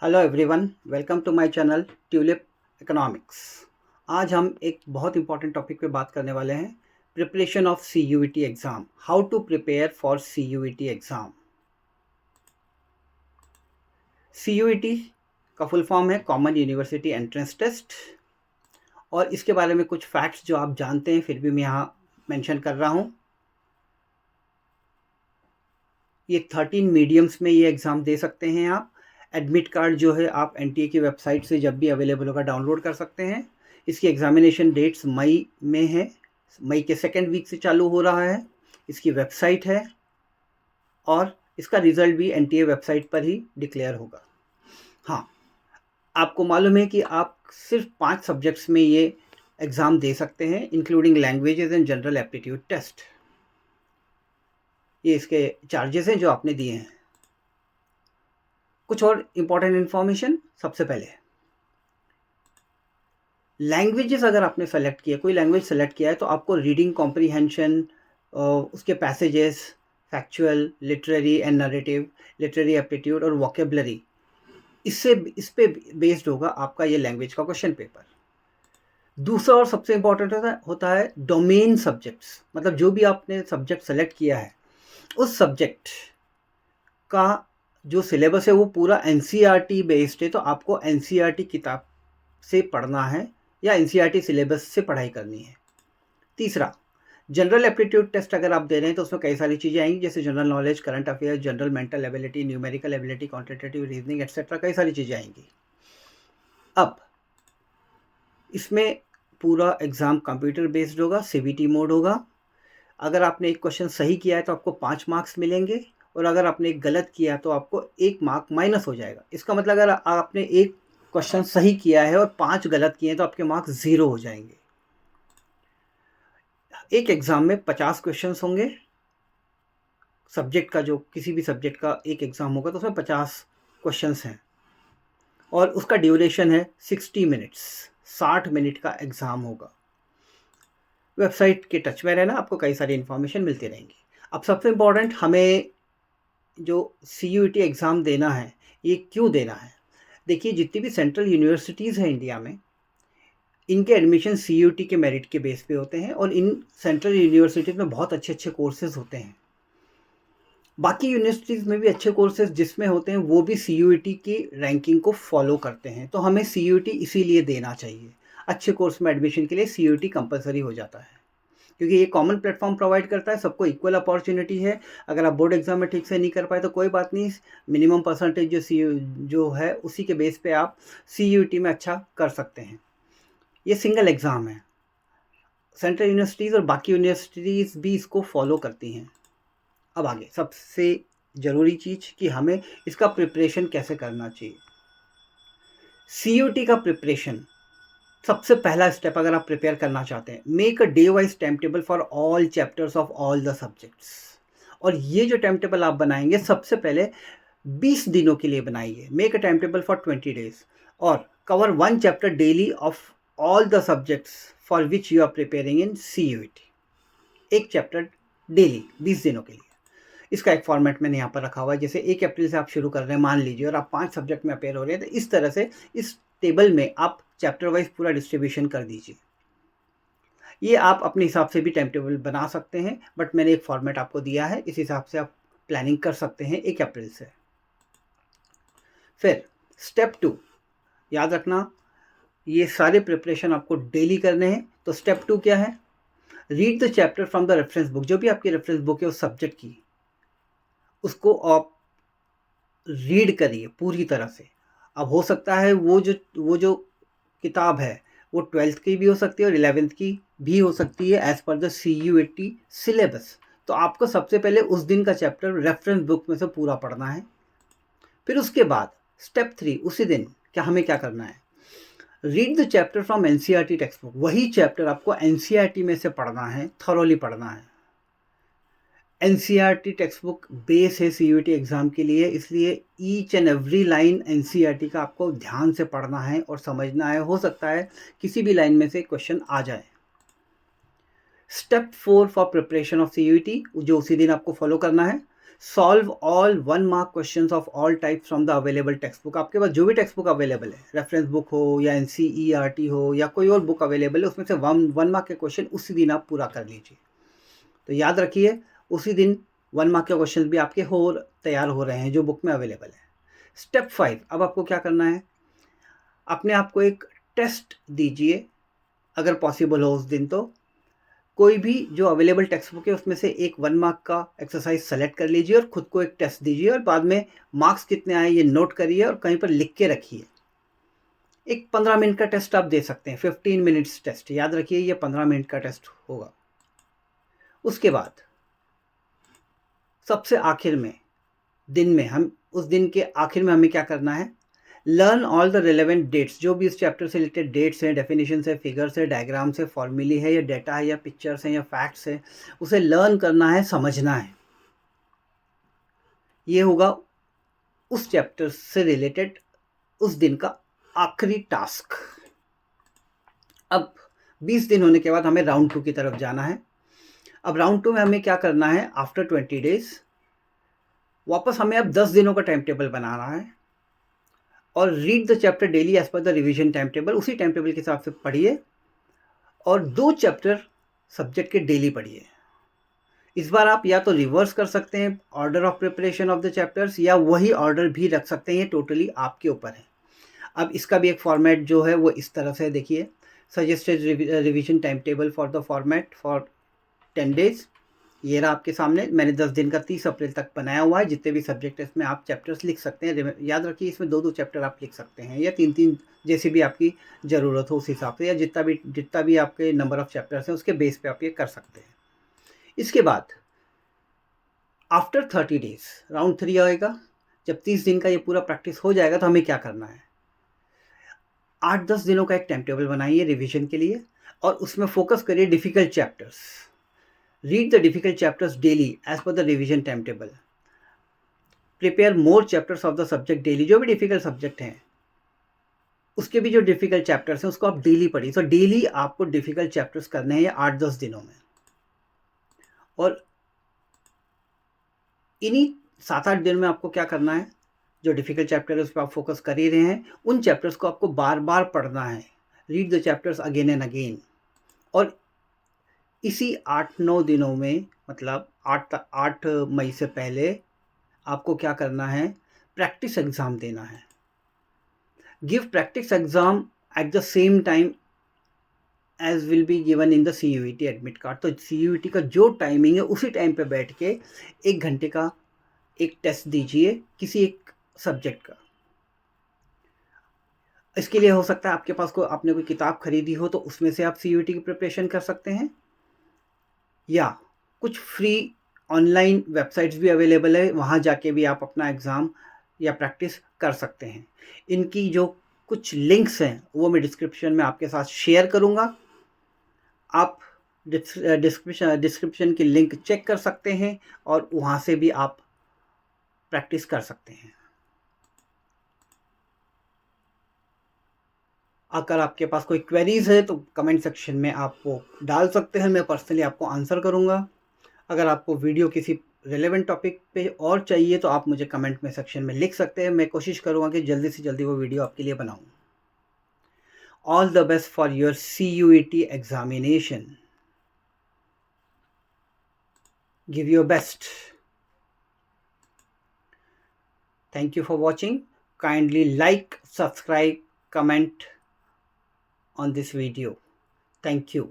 Hello everyone, welcome to my channel Tulip Economics. आज हम एक बहुत इंपॉर्टेंट टॉपिक पे बात करने वाले हैं, preparation of CUET exam. How to prepare for CUET exam. CUET का फुल फॉर्म है कॉमन यूनिवर्सिटी एंट्रेंस टेस्ट, और इसके बारे में कुछ फैक्ट्स जो आप जानते हैं फिर भी मैं यहाँ मेंशन कर रहा हूँ। ये 13 मीडियम्स में ये एग्ज़ाम दे सकते हैं आप। एडमिट कार्ड जो है आप एनटीए की वेबसाइट से जब भी अवेलेबल होगा डाउनलोड कर सकते हैं। इसकी एग्ज़ामिनेशन डेट्स मई में है, मई के सेकेंड वीक से चालू हो रहा है। इसकी वेबसाइट है और इसका रिज़ल्ट भी एनटीए वेबसाइट पर ही डिक्लेयर होगा। हाँ, आपको मालूम है कि आप सिर्फ 5 सब्जेक्ट्स में ये एग्ज़ाम दे सकते हैं, including languages and general aptitude test. ये इसके चार्जेस हैं जो आपने दिए हैं। कुछ और इम्पॉर्टेंट इन्फॉर्मेशन। सबसे पहले लैंग्वेजेस, अगर आपने सेलेक्ट किया, कोई लैंग्वेज सेलेक्ट किया है, तो आपको रीडिंग कॉम्प्रीहेंशन, उसके passages, factual, literary and narrative, literary aptitude और वोकेबलरी, इस पे बेस्ड होगा आपका ये लैंग्वेज का क्वेश्चन पेपर। दूसरा और सबसे इम्पॉर्टेंट होता है डोमेन सब्जेक्ट्स, मतलब जो भी आपने सब्जेक्ट सेलेक्ट किया है उस सब्जेक्ट का जो सिलेबस है वो पूरा एनसीईआरटी बेस्ड है, तो आपको एनसीईआरटी किताब से पढ़ना है या एनसीईआरटी सिलेबस से पढ़ाई करनी है। तीसरा, जनरल एप्टीट्यूड टेस्ट अगर आप दे रहे हैं तो उसमें कई सारी चीज़ें आएंगी, जैसे general knowledge, current affairs, general mental ability, numerical ability, quantitative reasoning etcetera, कई सारी चीज़ें आएंगी। अब इसमें पूरा एग्ज़ाम कंप्यूटर बेस्ड होगा, सीबीटी मोड होगा। अगर आपने एक क्वेश्चन सही किया है तो आपको 5 मार्क्स मिलेंगे, और अगर आपने एक गलत किया तो आपको 1 मार्क माइनस हो जाएगा। इसका मतलब अगर आपने एक क्वेश्चन सही किया है और 5 गलत किए हैं तो आपके मार्क्स 0 हो जाएंगे। एक एग्ज़ाम में 50 क्वेश्चंस होंगे। सब्जेक्ट का, जो किसी भी सब्जेक्ट का एक एग्ज़ाम होगा तो उसमें 50 क्वेश्चंस हैं, और उसका ड्यूरेशन है 60 मिनट्स, 60 मिनट का एग्ज़ाम होगा। वेबसाइट के टच में रहना, आपको कई सारी इन्फॉर्मेशन मिलती रहेंगी। अब सबसे इम्पॉर्टेंट, हमें जो सीयूईटी एग्ज़ाम देना है, ये क्यों देना है? देखिए, जितनी भी सेंट्रल यूनिवर्सिटीज़ हैं इंडिया में, इनके एडमिशन सीयूईटी के मेरिट के बेस पे होते हैं, और इन सेंट्रल यूनिवर्सिटीज़ में बहुत अच्छे अच्छे कोर्सेज़ होते हैं। बाकी यूनिवर्सिटीज़ में भी अच्छे कोर्सेज़ जिसमें होते हैं वो भी सीयूईटी की रैंकिंग को फॉलो करते हैं, तो हमें सीयूईटी इसीलिए देना चाहिए। अच्छे कोर्स में एडमिशन के लिए सीयूईटी कंपलसरी हो जाता है, क्योंकि ये कॉमन प्लेटफॉर्म प्रोवाइड करता है, सबको इक्वल अपॉर्चुनिटी है। अगर आप बोर्ड एग्जाम में ठीक से नहीं कर पाए तो कोई बात नहीं, मिनिमम परसेंटेज जो है उसी के बेस पे आप सीयूईटी में अच्छा कर सकते हैं। ये सिंगल एग्ज़ाम है, सेंट्रल यूनिवर्सिटीज़ और बाकी यूनिवर्सिटीज़ भी इसको फॉलो करती हैं। अब आगे सबसे ज़रूरी चीज़ कि हमें इसका प्रिपरेशन कैसे करना चाहिए। सीयूईटी का प्रिपरेशन, सबसे पहला स्टेप, अगर आप प्रिपेयर करना चाहते हैं, make a day wise time table for all chapters of all the subjects. और ये जो टाइम टेबल आप बनाएंगे, सबसे पहले 20 दिनों के लिए बनाइए। Make a time table for 20 days, और cover 1 chapter daily of all the subjects for which you are preparing in CUET. एक चैप्टर डेली 20 दिनों के लिए। इसका एक फॉर्मेट मैंने यहाँ पर रखा हुआ है। जैसे 1 अप्रैल से आप शुरू कर रहे हैं मान लीजिए, और आप 5 सब्जेक्ट में अपेयर हो रहे हैं, तो इस तरह से इस टेबल में आप चैप्टर वाइज पूरा डिस्ट्रीब्यूशन कर दीजिए। ये आप अपने हिसाब से भी टाइम टेबल बना सकते हैं, बट मैंने एक फॉर्मेट आपको दिया है, इस हिसाब से आप प्लानिंग कर सकते हैं 1 अप्रैल से। फिर स्टेप 2, याद रखना, ये सारे प्रिपरेशन आपको डेली करने हैं। तो स्टेप 2 क्या है? Read the chapter from the reference book. जो भी आपकी रेफरेंस बुक है उस सब्जेक्ट की, उसको आप रीड करिए पूरी तरह से। अब हो सकता है वो जो किताब है वो 12th की भी हो सकती है और 11th की भी हो सकती है, as per the CUET syllabus. तो आपको सबसे पहले उस दिन का चैप्टर रेफरेंस बुक में से पूरा पढ़ना है। फिर उसके बाद स्टेप 3, उसी दिन हमें क्या करना है? Read the chapter from NCERT text book. वही चैप्टर आपको एनसीईआरटी में से पढ़ना है, थॉरोली पढ़ना है। एनसीईआरटी टेक्स्ट बुक बेस है सीयूईटी एग्ज़ाम के लिए, इसलिए each and every line NCERT का आपको ध्यान से पढ़ना है और समझना है। हो सकता है किसी भी लाइन में से क्वेश्चन आ जाए। Step 4 for preparation of CUET, जो उसी दिन आपको फॉलो करना है। Solve all 1 mark questions of all types from the available text book. आपके पास जो भी टेक्स्ट बुक अवेलेबल है, रेफरेंस बुक हो या NCERT हो या कोई और बुक अवेलेबल है, उसमें से 1 मार्क के क्वेश्चन उसी दिन आप पूरा कर लीजिए। तो याद रखिए, उसी दिन 1 मार्क के क्वेश्चन भी आपके तैयार हो रहे हैं जो बुक में अवेलेबल है। स्टेप 5, अब आपको क्या करना है, अपने आप को एक टेस्ट दीजिए, अगर पॉसिबल हो उस दिन तो कोई भी जो अवेलेबल टेक्स्ट बुक है उसमें से एक 1 मार्क का एक्सरसाइज सेलेक्ट कर लीजिए और खुद को एक टेस्ट दीजिए, और बाद में मार्क्स कितने आए ये नोट करिए और कहीं पर लिख के रखिए। एक 15 मिनट का टेस्ट आप दे सकते हैं, 15 मिनट्स टेस्ट, याद रखिए ये 15 मिनट का टेस्ट होगा। उसके बाद सबसे आखिर में उस दिन के आखिर में हमें क्या करना है, learn all the relevant dates, जो भी इस चैप्टर से रिलेटेड डेट्स हैं, डेफिनेशन है, फिगर्स है, डायग्राम्स है, फॉर्मूले है या डेटा है या पिक्चर्स हैं या फैक्ट्स है, उसे लर्न करना है, समझना है। ये होगा उस चैप्टर से रिलेटेड उस दिन का आखिरी टास्क। अब 20 दिन होने के बाद हमें राउंड 2 की तरफ जाना है। अब राउंड 2 में हमें क्या करना है, आफ्टर 20 डेज वापस हमें अब 10 दिनों का टाइम टेबल बनाना है और read the chapter daily as per the revision time table. उसी टाइम टेबल के हिसाब से पढ़िए और 2 चैप्टर सब्जेक्ट के डेली पढ़िए। इस बार आप या तो रिवर्स कर सकते हैं order of preparation of the chapters, या वही ऑर्डर भी रख सकते हैं, ये टोटली आपके ऊपर है। अब इसका भी एक फॉर्मेट जो है वो इस तरह से देखिए, suggested revision time table for the format for 10 days. ये रहा आपके सामने, मैंने 10 दिन का 30 अप्रैल तक बनाया हुआ है। जितने भी सब्जेक्ट है इसमें आप चैप्टर्स लिख सकते हैं, याद रखिए इसमें 2-2 चैप्टर आप लिख सकते हैं या 3-3, जैसी भी आपकी ज़रूरत हो उस हिसाब से, या जितना भी आपके नंबर ऑफ़ चैप्टर्स हैं उसके बेस पे आप ये कर सकते हैं। इसके बाद आफ्टर 30 डेज राउंड 3 आएगा। जब 30 दिन का ये पूरा प्रैक्टिस हो जाएगा तो हमें क्या करना है, 8-10 दिनों का एक टाइम टेबल बनाइए रिविजन के लिए और उसमें फोकस करिए difficult chapters. Read the difficult chapters daily as per the revision time table. Prepare more chapters of the subject daily, जो भी डिफ़िकल्ट सब्जेक्ट हैं उसके भी जो डिफ़िकल्ट चैप्टर्स हैं उसको आप डेली पढ़िए। तो डेली आपको डिफ़िकल्ट चैप्टर्स करने हैं ये 8-10 दिनों में, और इन्हीं 7-8 दिन में आपको क्या करना है, जो डिफ़िकल्ट चैप्टर है उस पर आप फोकस कर ही रहे हैं, उन चैप्टर्स को आपको बार बार पढ़ना है। Read the chapters again and again. और इसी 8-9 दिनों में, मतलब 8 मई से पहले आपको क्या करना है, प्रैक्टिस एग्ज़ाम देना है। Give practice exam at the same time as will be given in the CUET admit card. तो CUET का जो टाइमिंग है उसी टाइम पे बैठ के 1 घंटे का एक टेस्ट दीजिए किसी एक सब्जेक्ट का। इसके लिए हो सकता है आपके पास आपने कोई किताब खरीदी हो तो उसमें से आप CUET की प्रिपरेशन कर सकते हैं, या कुछ फ्री ऑनलाइन वेबसाइट्स भी अवेलेबल है, वहाँ जाके भी आप अपना एग्ज़ाम या प्रैक्टिस कर सकते हैं। इनकी जो कुछ लिंक्स हैं वो मैं डिस्क्रिप्शन में आपके साथ शेयर करूँगा। आप डिस्क्रिप्शन की लिंक चेक कर सकते हैं और वहाँ से भी आप प्रैक्टिस कर सकते हैं। अगर आपके पास कोई क्वेरीज़ है तो कमेंट सेक्शन में आप वो डाल सकते हैं, मैं पर्सनली आपको आंसर करूँगा। अगर आपको वीडियो किसी रेलेवेंट टॉपिक पे और चाहिए तो आप मुझे कमेंट में सेक्शन में लिख सकते हैं, मैं कोशिश करूँगा कि जल्दी से जल्दी वो वीडियो आपके लिए बनाऊँ। All the best for your CUET examination. Give your best. Thank you for watching. Kindly like, subscribe, comment on this video. Thank you.